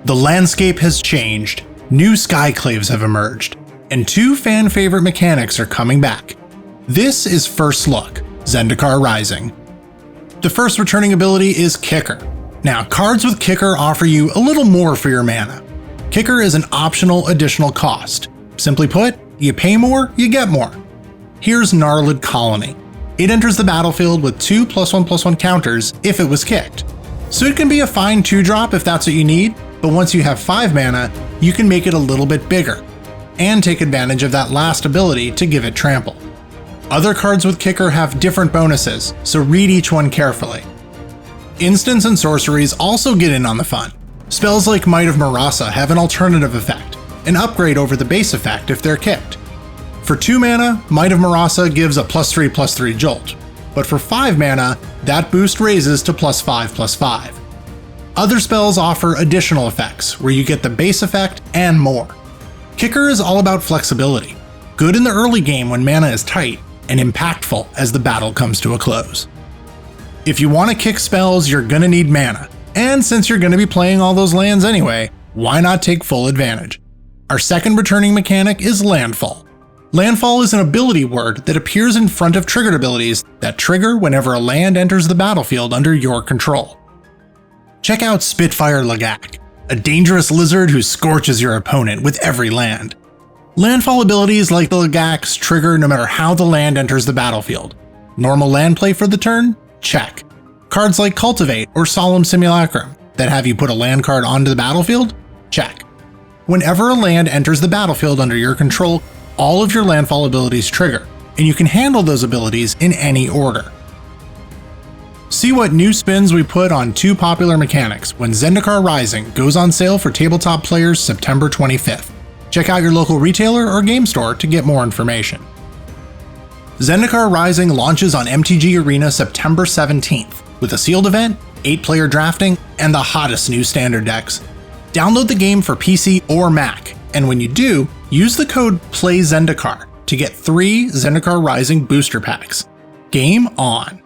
The landscape has changed, new skyclaves have emerged, and 2 fan-favorite mechanics are coming back. This is First Look, Zendikar Rising. The first returning ability is Kicker. Now, cards with Kicker offer you a little more for your mana. Kicker is an optional additional cost. Simply put, you pay more, you get more. Here's Gnarled Colony. It enters the battlefield with 2 +1/+1 counters if it was kicked. So it can be a fine 2-drop if that's what you need, but once you have 5 mana, you can make it a little bit bigger, and take advantage of that last ability to give it trample. Other cards with Kicker have different bonuses, so read each one carefully. Instants and sorceries also get in on the fun. Spells like Might of Marasa have an alternative effect, an upgrade over the base effect if they're kicked. For 2 mana, Might of Marasa gives a +3/+3 jolt, but for 5 mana, that boost raises to +5/+5. Other spells offer additional effects, where you get the base effect and more. Kicker is all about flexibility, good in the early game when mana is tight, and impactful as the battle comes to a close. If you want to kick spells, you're gonna need mana, and since you're gonna be playing all those lands anyway, why not take full advantage? Our second returning mechanic is Landfall. Landfall is an ability word that appears in front of triggered abilities that trigger whenever a land enters the battlefield under your control. Check out Spitfire Lagak, a dangerous lizard who scorches your opponent with every land. Landfall abilities like the Lagaks trigger no matter how the land enters the battlefield. Normal land play for the turn? Check. Cards like Cultivate or Solemn Simulacrum that have you put a land card onto the battlefield? Check. Whenever a land enters the battlefield under your control, all of your landfall abilities trigger, and you can handle those abilities in any order. See what new spins we put on 2 popular mechanics when Zendikar Rising goes on sale for tabletop players September 25th. Check out your local retailer or game store to get more information. Zendikar Rising launches on MTG Arena September 17th with a sealed event, 8-player drafting, and the hottest new standard decks. Download the game for PC or Mac, and when you do, use the code PLAYZENDIKAR to get 3 Zendikar Rising booster packs. Game on!